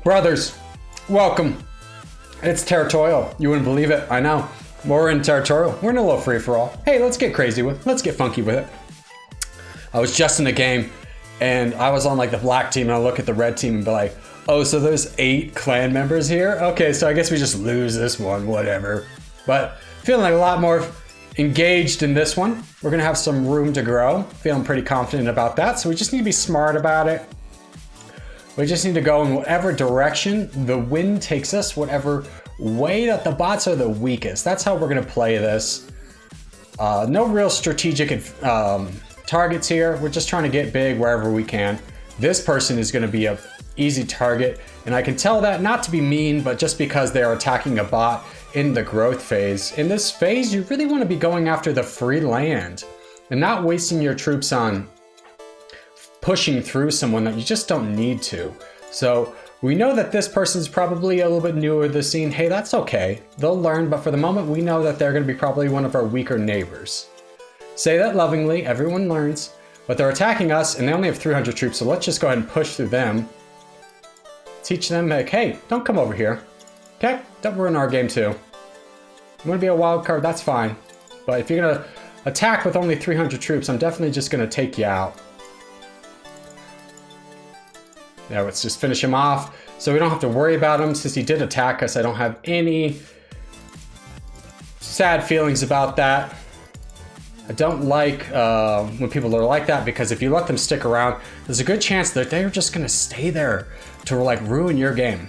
Brothers, welcome. It's Territorial. You wouldn't believe it, I know. We're in Territorial. We're in a little free-for-all. Hey, let's get crazy with it. Let's get funky with it. I was just in the game, and I was on like the black team, and I look at the red team and be like, oh, so there's 8 clan members here? Okay, so I guess we just lose this one, whatever. But feeling like a lot more engaged in this one. We're gonna have some room to grow. Feeling pretty confident about that, so we just need to be smart about it. We just need to go in whatever direction the wind takes us, whatever way that the bots are the weakest. That's how we're gonna play this. No real strategic targets here. We're just trying to get big wherever we can. This person is gonna be a easy target, and I can tell that not to be mean, but just because they're attacking a bot in the growth phase. In this phase, you really wanna be going after the free land and not wasting your troops on pushing through someone that you just don't need to. So we know that this person's probably a little bit newer to the scene. Hey, that's okay. They'll learn, but for the moment, we know that they're gonna be probably one of our weaker neighbors. Say that lovingly, everyone learns, but they're attacking us and they only have 300 troops, so let's just go ahead and push through them. Teach them like, hey, don't come over here. Okay, don't ruin our game too. You wanna be a wild card, that's fine. But if you're gonna attack with only 300 troops, I'm definitely just gonna take you out. Now let's just finish him off so we don't have to worry about him. Since he did attack us, I don't have any sad feelings about that. I don't like when people are like that, because if you let them stick around, there's a good chance that they're just gonna stay there to like ruin your game.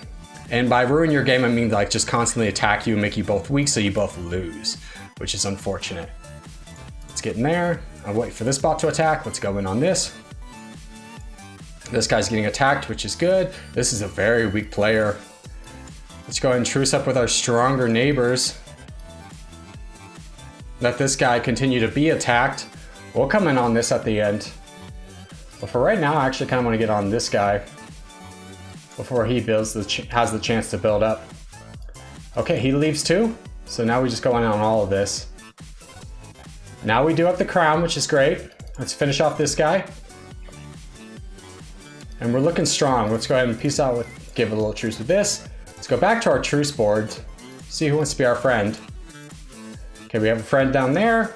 And by ruin your game, I mean like just constantly attack you and make you both weak so you both lose, which is unfortunate. Let's get in there. I'll wait for this bot to attack. Let's go in on this. This guy's getting attacked, which is good. This is a very weak player. Let's go ahead and truce up with our stronger neighbors. Let this guy continue to be attacked. We'll come in on this at the end. But for right now, I actually kind of want to get on this guy before he has the chance to build up. Okay, he leaves too. So now we just go in on all of this. Now we do have the crown, which is great. Let's finish off this guy. And we're looking strong. Let's go ahead and peace out with, give a little truce with this. Let's go back to our truce board. See who wants to be our friend. Okay, we have a friend down there.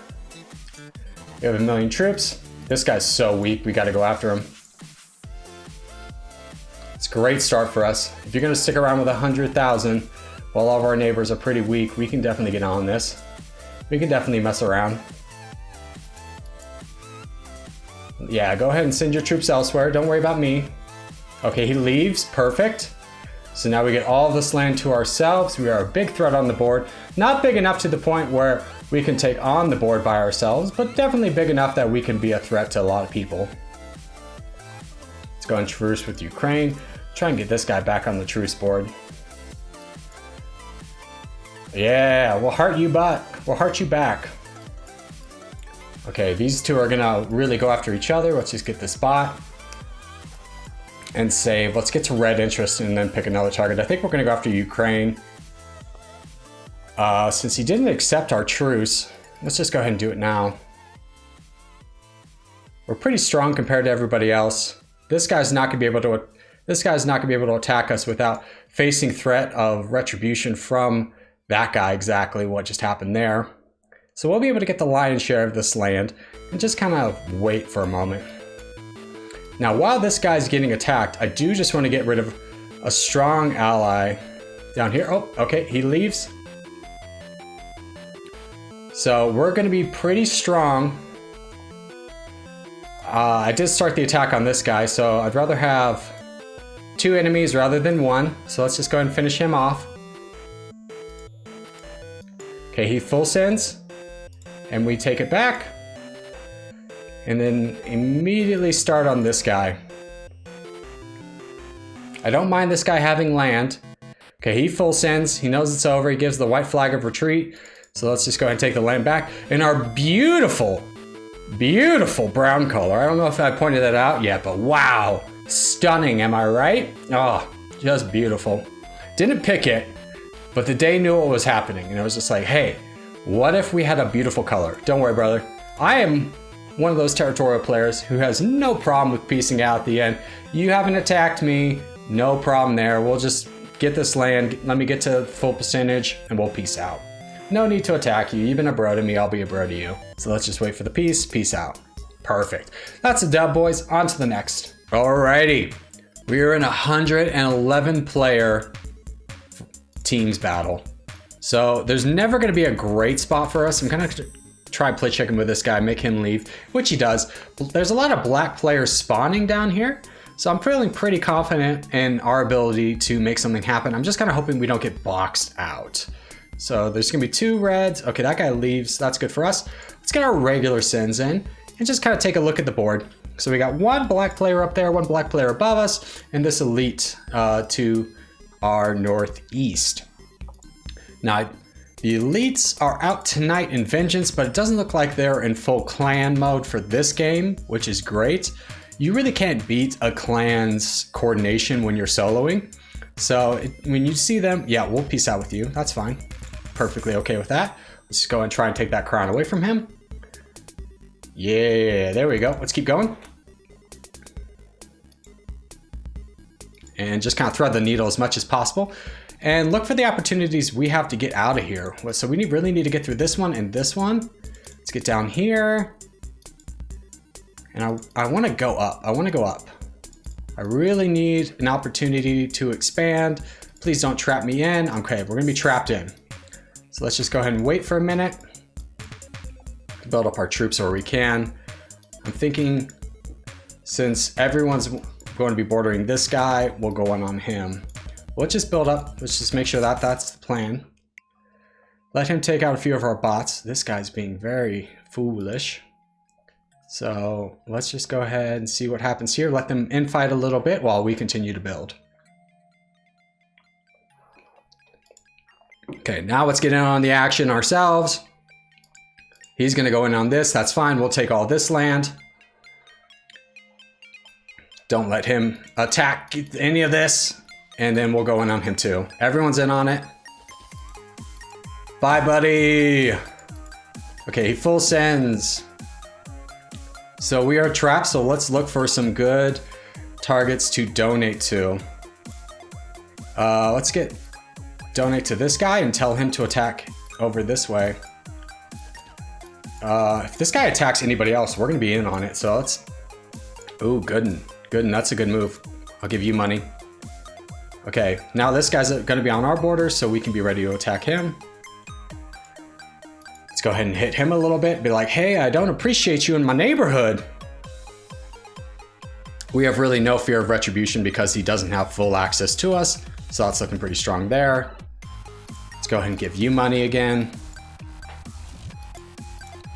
We have 1 million troops. This guy's so weak, we gotta go after him. It's a great start for us. If you're gonna stick around with 100,000 while all of our neighbors are pretty weak, we can definitely get on this. We can definitely mess around. Yeah, go ahead and send your troops elsewhere. Don't worry about me. Okay, he leaves. Perfect. So now we get all of this land to ourselves. We are a big threat on the board. Not big enough to the point where we can take on the board by ourselves, but definitely big enough that we can be a threat to a lot of people. Let's go and truce with Ukraine. Try and get this guy back on the truce board. Yeah, we'll heart you back. We'll heart you back. Okay, these two are gonna really go after each other. Let's just get this bot and save. Let's get to red interest and then pick another target. I think we're gonna go after Ukraine. Since he didn't accept our truce, let's just go ahead and do it now. We're pretty strong compared to everybody else. This guy's not gonna be able to attack us without facing threat of retribution from that guy. Exactly what just happened there. So we'll be able to get the lion's share of this land and just kind of wait for a moment. Now, while this guy's getting attacked, I do just want to get rid of a strong ally down here. Oh, okay, he leaves. So we're going to be pretty strong. I did start the attack on this guy, so I'd rather have 2 enemies rather than 1. So let's just go ahead and finish him off. Okay, he full sends. And we take it back, and then immediately start on this guy. I don't mind this guy having land. Okay, he full sends, he knows it's over, he gives the white flag of retreat. So let's just go ahead and take the land back. And our beautiful, beautiful brown color. I don't know if I pointed that out yet, but wow, stunning, am I right? Oh, just beautiful. Didn't pick it, but the day knew what was happening, and it was just like, hey, what if we had a beautiful color? Don't worry, brother. I am one of those territorial players who has no problem with piecing out at the end. You haven't attacked me. No problem there. We'll just get this land. Let me get to full percentage and we'll peace out. No need to attack you. You've been a bro to me. I'll be a bro to you. So let's just wait for the peace. Peace out. Perfect. That's a dub, boys. On to the next. Alrighty. We are in a 111 player teams battle. So there's never going to be a great spot for us. I'm going to try play chicken with this guy, make him leave, which he does. There's a lot of black players spawning down here. So I'm feeling pretty confident in our ability to make something happen. I'm just kind of hoping we don't get boxed out. So there's going to be 2 reds. Okay, that guy leaves. That's good for us. Let's get our regular sins in and just kind of take a look at the board. So we got 1 black player up there, 1 black player above us, and this elite to our northeast. Now, the elites are out tonight in Vengeance, but it doesn't look like they're in full clan mode for this game, which is great. You really can't beat a clan's coordination when you're soloing. So when you see them, yeah, we'll peace out with you. That's fine. Perfectly okay with that. Let's just go and try and take that crown away from him. Yeah, there we go. Let's keep going. And just kind of thread the needle as much as possible. And look for the opportunities we have to get out of here. So we really need to get through this one and this one. Let's get down here. And I want to go up. I want to go up. I really need an opportunity to expand. Please don't trap me in. Okay, we're going to be trapped in. So let's just go ahead and wait for a minute. Build up our troops where we can. I'm thinking since everyone's going to be bordering this guy, we'll go on him. Let's just build up. Let's just make sure that that's the plan. Let him take out a few of our bots. This guy's being very foolish. So let's just go ahead and see what happens here. Let them infight a little bit while we continue to build. Okay, now let's get in on the action ourselves. He's going to go in on this. That's fine. We'll take all this land. Don't let him attack any of this. And then we'll go in on him too. Everyone's in on it. Bye, buddy. Okay, he full sends. So we are trapped, so let's look for some good targets to donate to. Let's donate to this guy and tell him to attack over this way. If this guy attacks anybody else, we're gonna be in on it. So let's, ooh, good, that's a good move. I'll give you money. Okay, now this guy's gonna be on our border, so we can be ready to attack him. Let's go ahead and hit him a little bit. Be like, hey, I don't appreciate you in my neighborhood. We have really no fear of retribution because he doesn't have full access to us. So that's looking pretty strong there. Let's go ahead and give you money again.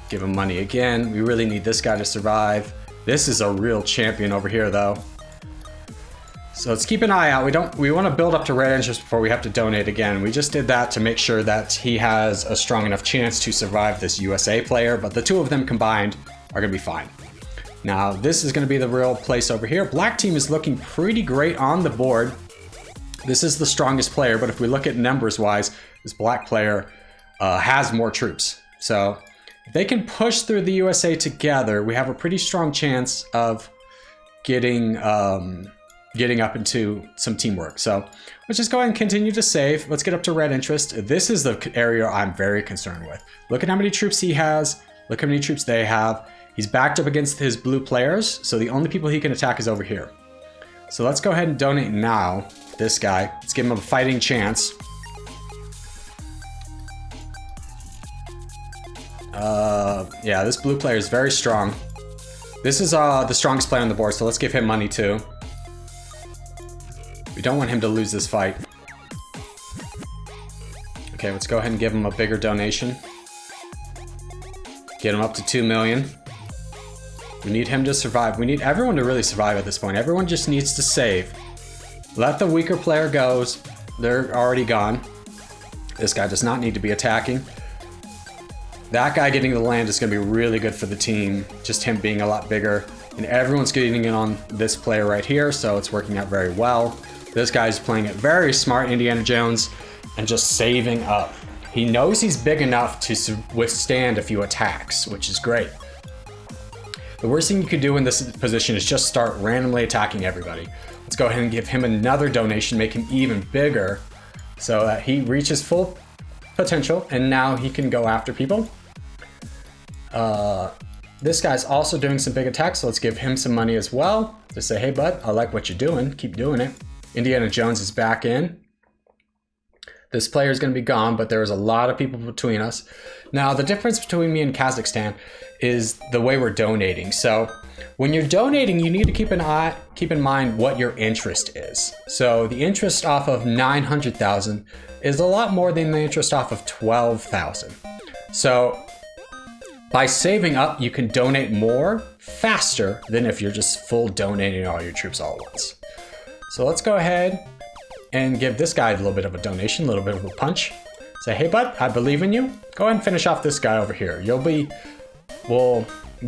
Give him money again. We really need this guy to survive. This is a real champion over here though. So let's keep an eye out. We want to build up to red interest before we have to donate again. We just did that to make sure that he has a strong enough chance to survive this USA player, but the 2 of them combined are gonna be fine. Now this is gonna be the real place over here. Black team is looking pretty great on the board. This is the strongest player, but if we look at numbers wise, this black player has more troops. So if they can push through the USA together, we have a pretty strong chance of getting up into some teamwork. So let's just go ahead and continue to save. Let's get up to red interest. This is the area I'm very concerned with. Look at how many troops he has. Look how many troops they have. He's backed up against his blue players. So the only people he can attack is over here. So let's go ahead and donate now. This guy, let's give him a fighting chance. Yeah, this blue player is very strong. This is the strongest player on the board, so let's give him money too. We don't want him to lose this fight. Okay, let's go ahead and give him a bigger donation. Get him up to 2 million. We need him to survive. We need everyone to really survive at this point. Everyone just needs to save. Let the weaker player goes. They're already gone. This guy does not need to be attacking. That guy getting the land is going to be really good for the team. Just him being a lot bigger. And everyone's getting in on this player right here, so it's working out very well. This guy's playing it very smart, Indiana Jones, and just saving up. He knows he's big enough to withstand a few attacks, which is great. The worst thing you could do in this position is just start randomly attacking everybody. Let's go ahead and give him another donation, make him even bigger so that he reaches full potential and now he can go after people. This guy's also doing some big attacks, so let's give him some money as well. To say, hey bud, I like what you're doing, keep doing it. Indiana Jones is back in. This player is going to be gone, but there's a lot of people between us. Now, the difference between me and Kazakhstan is the way we're donating. So when you're donating, you need to keep in mind what your interest is. So the interest off of 900,000 is a lot more than the interest off of 12,000. So by saving up, you can donate more faster than if you're just full donating all your troops all at once. So let's go ahead and give this guy a little bit of a donation, a little bit of a punch. Say, hey bud, I believe in you. Go ahead and finish off this guy over here. You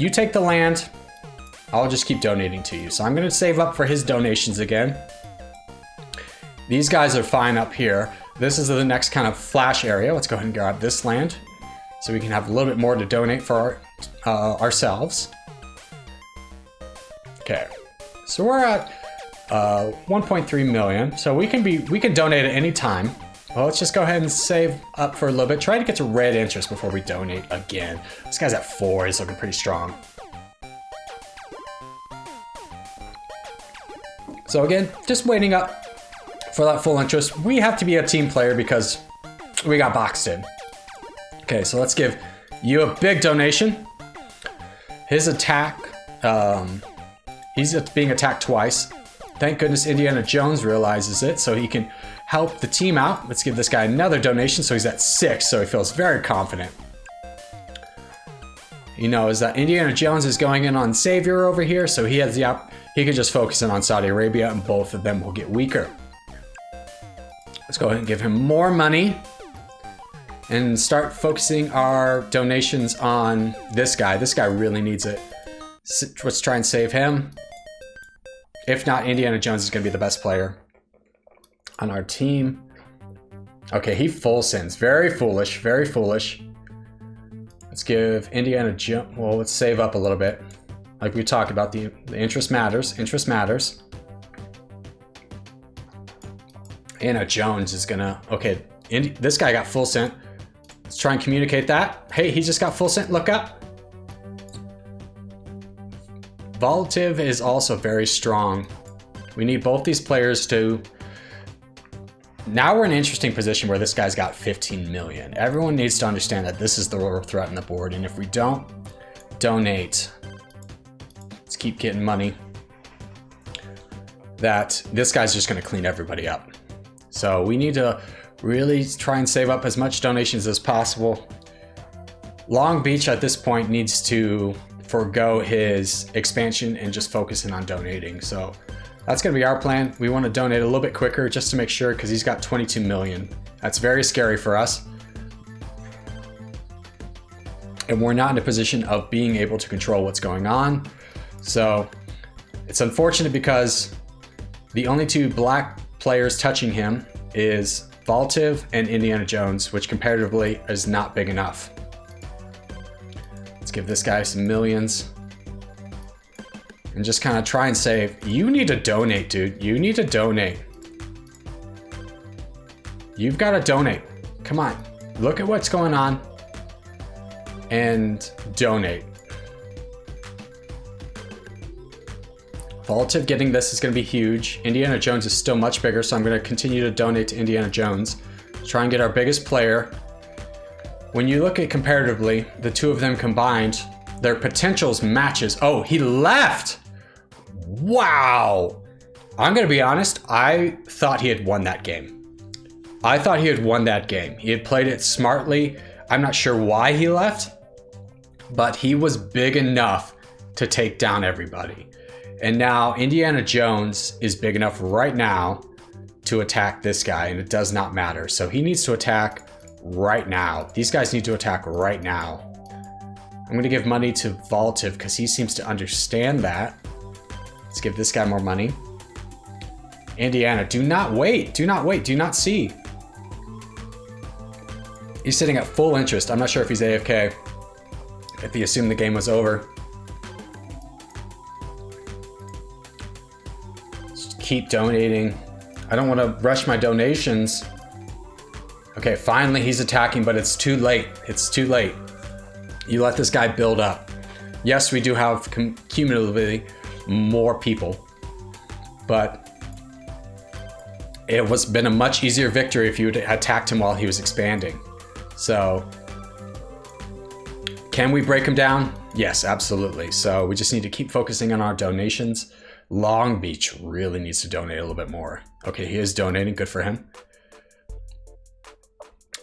take the land, I'll just keep donating to you. So I'm gonna save up for his donations again. These guys are fine up here. This is the next kind of flash area. Let's go ahead and grab this land so we can have a little bit more to donate for ourselves. Okay, so we're at 1.3 million. So we can donate at any time. Well, let's just go ahead and save up for a little bit. Try to get to red interest before we donate again. This guy's at 4, he's looking pretty strong. So again, just waiting up for that full interest. We have to be a team player because we got boxed in. Okay, so let's give you a big donation. His attack, he's being attacked twice. Thank goodness Indiana Jones realizes it so he can help the team out. Let's give this guy another donation so he's at 6, so he feels very confident. He knows that Indiana Jones is going in on Savior over here, so he has he can just focus in on Saudi Arabia and both of them will get weaker. Let's go ahead and give him more money and start focusing our donations on this guy. This guy really needs it. Let's try and save him. If not, Indiana Jones is going to be the best player on our team. Okay, he full sends. Very foolish, very foolish. Let's give Indiana Jones, well, let's save up a little bit. Like we talked about, the interest matters. Interest matters. Indiana Jones is gonna, okay, this guy got full sent. Let's try and communicate that. Hey, he just got full sent, look up. Volative is also very strong. We need both these players to... Now we're in an interesting position where this guy's got 15 million. Everyone needs to understand that this is the real threat on the board, and if we don't donate, let's keep getting money, that this guy's just gonna clean everybody up. So we need to really try and save up as much donations as possible. Long Beach at this point needs to forego his expansion and just focus in on donating. So that's gonna be our plan. We wanna donate a little bit quicker just to make sure, because he's got 22 million. That's very scary for us. And we're not in a position of being able to control what's going on. So it's unfortunate because the only 2 black players touching him is Volative and Indiana Jones, which comparatively is not big enough. Let's give this guy some millions and just kind of try and save. You need to donate, dude. You need to donate. You've got to donate. Come on. Look at what's going on and donate. Volative getting this is going to be huge. Indiana Jones is still much bigger, so I'm going to continue to donate to Indiana Jones. Try and get our biggest player. When you look at comparatively, the 2 of them combined, their potentials matches. Oh, he left! Wow! I'm going to be honest, I thought he had won that game. I thought he had won that game. He had played it smartly. I'm not sure why he left, but he was big enough to take down everybody. And now Indiana Jones is big enough right now to attack this guy, and it does not matter. So he needs to attack right now. These guys need to attack right now. I'm going to give money to Volative because he seems to understand that. Let's give this guy more money. Indiana, do not wait. Do not wait. Do not see. He's sitting at full interest. I'm not sure if he's AFK. If he assumed the game was over. keep donating. I don't want to rush my donations. Okay, finally he's attacking, but it's too late. It's too late. You let this guy build up. Yes, we do have cumulatively more people, but it was been a much easier victory if you had attacked him while he was expanding. So, can we break him down? Yes, absolutely. So we just need to keep focusing on our donations. Long Beach really needs to donate a little bit more. Okay, he is donating, good for him.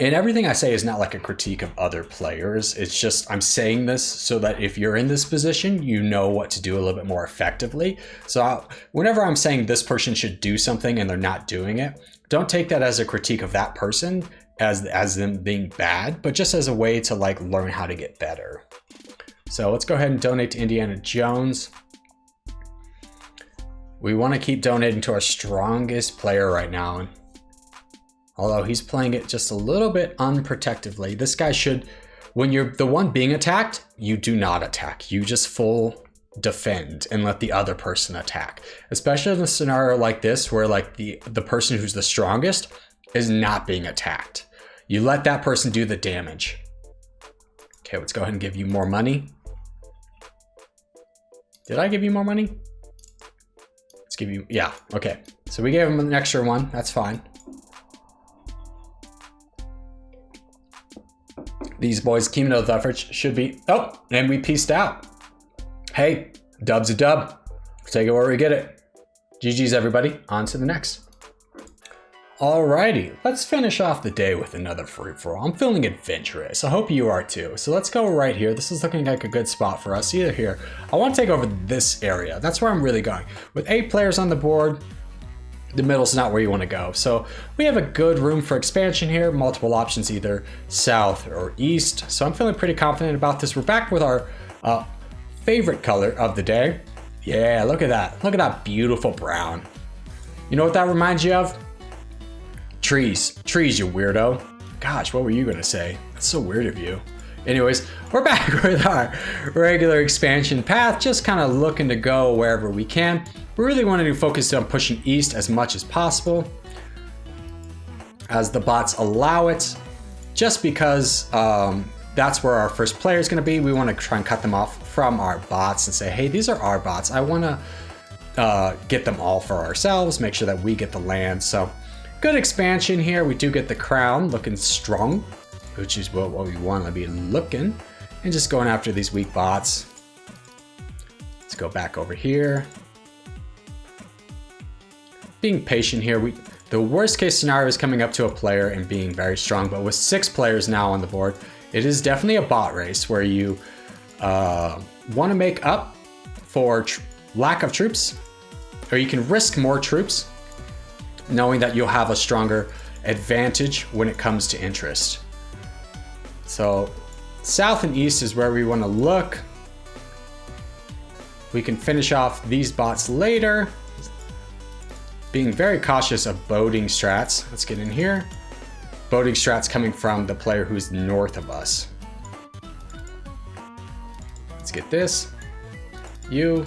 And everything I say is not like a critique of other players. It's just I'm saying this so that if you're in this position, you know what to do a little bit more effectively. So whenever I'm saying this person should do something and they're not doing it, don't take that as a critique of that person as them being bad, but just as a way to like learn how to get better. So let's go ahead and donate to Indiana Jones. We want to keep donating to our strongest player right now. Although he's playing it just a little bit unprotectively. This guy should, when you're the one being attacked, you do not attack. You just full defend and let the other person attack. Especially in a scenario like this where like the person who's the strongest is not being attacked. You let that person do the damage. Okay, let's go ahead and give you more money. Did I give you more money? Let's give you, yeah, okay. So we gave him an extra one, that's fine. These boys' cumulative efforts should be, oh, and we pieced out. Hey, dub's a dub. Take it where we get it. GG's everybody, on to the next. Alrighty, let's finish off the day with another free-for-all. I'm feeling adventurous. I hope you are too. So let's go right here. This is looking like a good spot for us. Either here. I want to take over this area. That's where I'm really going. With 8 players on the board, the middle's not where you want to go. So we have a good room for expansion here. Multiple options, either south or east. So I'm feeling pretty confident about this. We're back with our favorite color of the day. Yeah, look at that. Look at that beautiful brown. You know what that reminds you of? Trees. Trees, you weirdo. Gosh, what were you gonna say? That's so weird of you. Anyways, we're back with our regular expansion path, just kind of looking to go wherever we can. We really want to focus on pushing east as much as possible, as the bots allow it, just because that's where our first player is going to be. We want to try and cut them off from our bots and say, hey, these are our bots. I want to get them all for ourselves, make sure that we get the land. So good expansion here. We do get the crown looking strong, which is what we want to be looking, and just going after these weak bots. Let's go back over here. Being patient here. The worst case scenario is coming up to a player and being very strong, but with 6 players now on the board, it is definitely a bot race where you want to make up for lack of troops, or you can risk more troops, knowing that you'll have a stronger advantage when it comes to interest. So south and east is where we want to look. We can finish off these bots later. Being very cautious of boating strats. Let's get in here. Boating strats coming from the player who's north of us. Let's get this. You.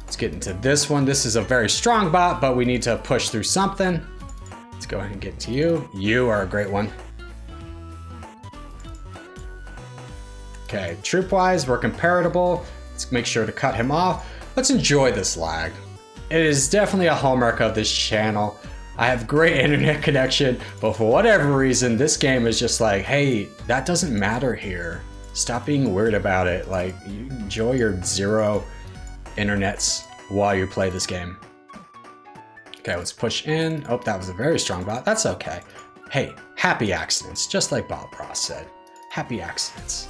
Let's get into this one. This is a very strong bot, but we need to push through something. Let's go ahead and get to you. You are a great one. Okay, troop-wise, we're comparable. Let's make sure to cut him off. Let's enjoy this lag. It is definitely a hallmark of this channel. I have great internet connection, but for whatever reason, this game is just like, hey, that doesn't matter here. Stop being weird about it. Like, you enjoy your 0 internets while you play this game. Okay, let's push in. Oh, that was a very strong bot. That's okay. Hey, happy accidents, just like Bob Ross said. Happy accidents.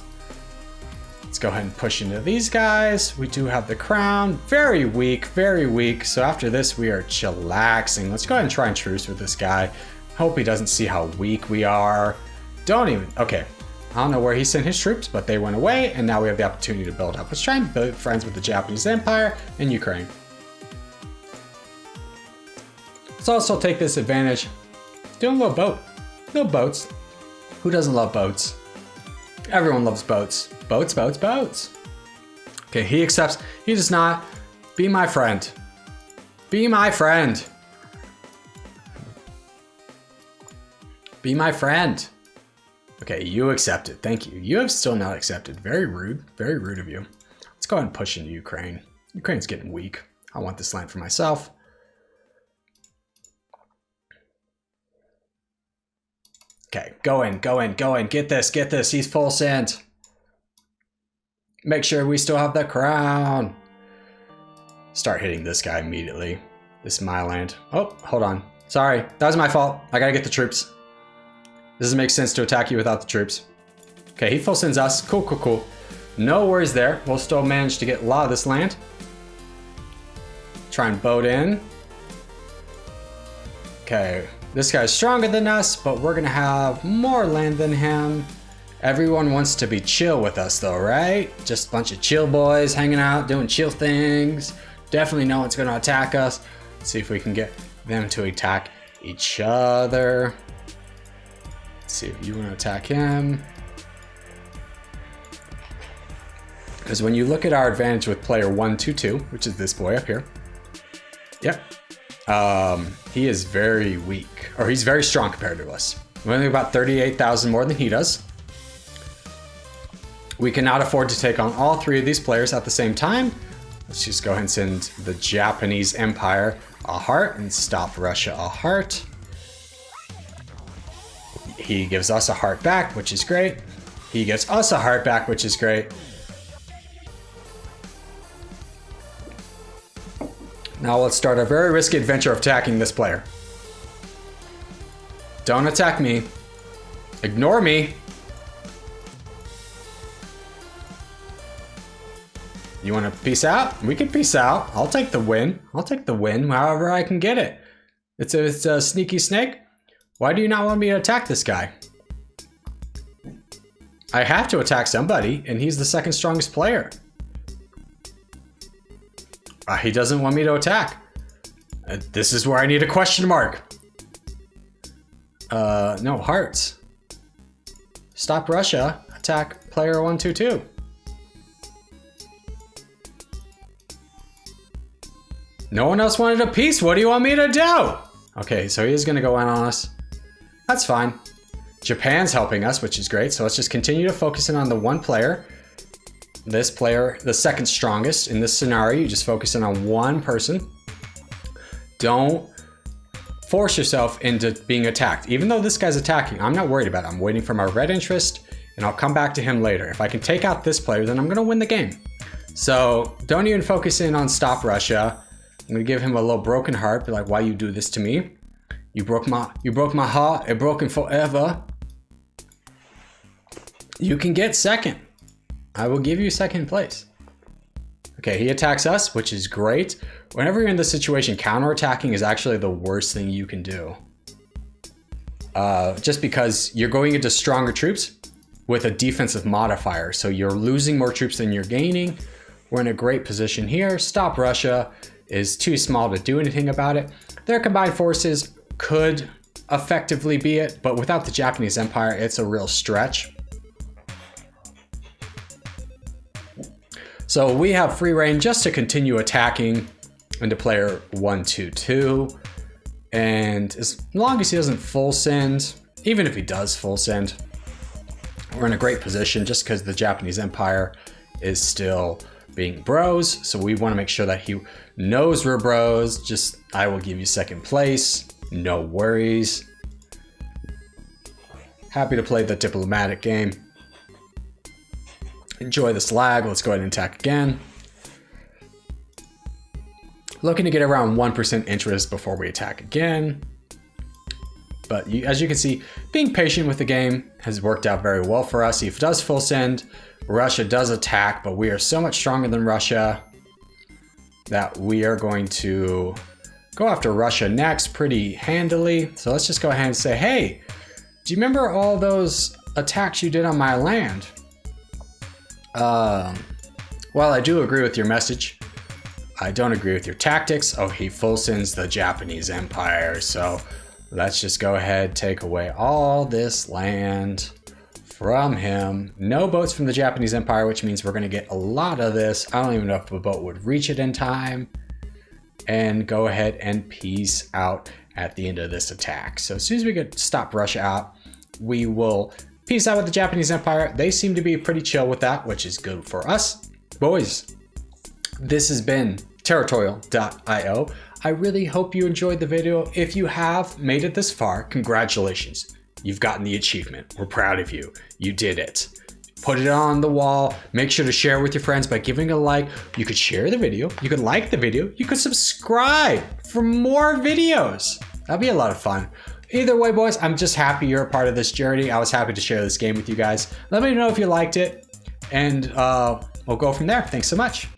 Let's go ahead and push into these guys. We do have the crown. Very weak, very weak. So after this, we are chillaxing. Let's go ahead and try and truce with this guy. Hope he doesn't see how weak we are. Don't even, okay. I don't know where he sent his troops, but they went away, and now we have the opportunity to build up. Let's try and build friends with the Japanese Empire and Ukraine. Let's also take this advantage. Doing a little boat. Little boats. Who doesn't love boats? Everyone loves boats. Boats, boats, boats. Okay, he accepts. He does not. Be my friend. Be my friend. Be my friend. Okay, you accepted. Thank you. You have still not accepted. Very rude. Very rude of you. Let's go ahead and push into Ukraine. Ukraine's getting weak. I want this land for myself. Okay, go in, go in, go in. Get this, get this. He's full send. Make sure we still have the crown. Start hitting this guy immediately. This is my land. Oh, hold on. Sorry, that was my fault. I gotta get the troops. Doesn't make sense to attack you without the troops. Okay, he full sends us. Cool, cool, cool. No worries there. We'll still manage to get a lot of this land. Try and boat in. Okay, this guy's stronger than us, but we're gonna have more land than him. Everyone wants to be chill with us though, right? Just a bunch of chill boys hanging out, doing chill things. Definitely no one's gonna attack us. Let's see if we can get them to attack each other. Let's see if you want to attack him. Because when you look at our advantage with player 122, which is this boy up here. Yep. He is very weak, or he's very strong compared to us. We only have about 38,000 more than he does. We cannot afford to take on all three of these players at the same time. Let's just go ahead and send the Japanese Empire a heart and stop Russia a heart. He gives us a heart back, which is great. He gives us a heart back, which is great. Now let's start a very risky adventure of attacking this player. Don't attack me. Ignore me. You want to peace out? We can peace out. I'll take the win. I'll take the win however I can get it. It's a sneaky snake. Why do you not want me to attack this guy? I have to attack somebody, and he's the second strongest player. He doesn't want me to attack. This is where I need a question mark. No, hearts. Stop Russia. Attack player 122. No one else wanted a peace. What do you want me to do? Okay, so he is going to go in on us. That's fine. Japan's helping us, which is great. So let's just continue to focus in on the one player. This player, the second strongest in this scenario. You just focus in on one person. Don't force yourself into being attacked. Even though this guy's attacking, I'm not worried about it. I'm waiting for my red interest, and I'll come back to him later. If I can take out this player, then I'm going to win the game. So don't even focus in on stop Russia. I'm going to give him a little broken heart. Be like, why you do this to me? You broke my heart. It broken forever. You can get second. I will give you second place. Okay, he attacks us, which is great. Whenever you're in this situation, counterattacking is actually the worst thing you can do. Just because you're going into stronger troops with a defensive modifier. So you're losing more troops than you're gaining. We're in a great position here. Stop Russia is too small to do anything about it. Their combined forces could effectively be it, but without the Japanese Empire, it's a real stretch. So we have free reign just to continue attacking into player 122. And as long as he doesn't full send, even if he does full send, we're in a great position just because the Japanese Empire is still being bros. So we want to make sure that he knows we're bros. Just, I will give you second place. No worries. Happy to play the diplomatic game. Enjoy the slag. Let's go ahead and attack again. Looking to get around 1% interest before we attack again. But as you can see, being patient with the game has worked out very well for us. He does full send. Russia does attack, but we are so much stronger than Russia that we are going to go after Russia next pretty handily. So let's just go ahead and say, hey, do you remember all those attacks you did on my land? Well, I do agree with your message. I don't agree with your tactics. Oh, he full sends the Japanese Empire. So let's just go ahead, take away all this land from him. No boats from the Japanese Empire, which means we're going to get a lot of this. I don't even know if a boat would reach it in time. and go ahead and peace out at the end of this attack. So as soon as we get stop Russia out, we will peace out with the Japanese Empire. They seem to be pretty chill with that, which is good for us. Boys, this has been Territorial.io. I really hope you enjoyed the video. If you have made it this far, congratulations. You've gotten the achievement. We're proud of you. You did it. Put it on the wall. Make sure to share with your friends by giving a like. You could share the video. You could like the video. You could subscribe for more videos. That'd be a lot of fun. Either way, boys, I'm just happy you're a part of this journey. I was happy to share this game with you guys. Let me know if you liked it, and we'll go from there. Thanks so much.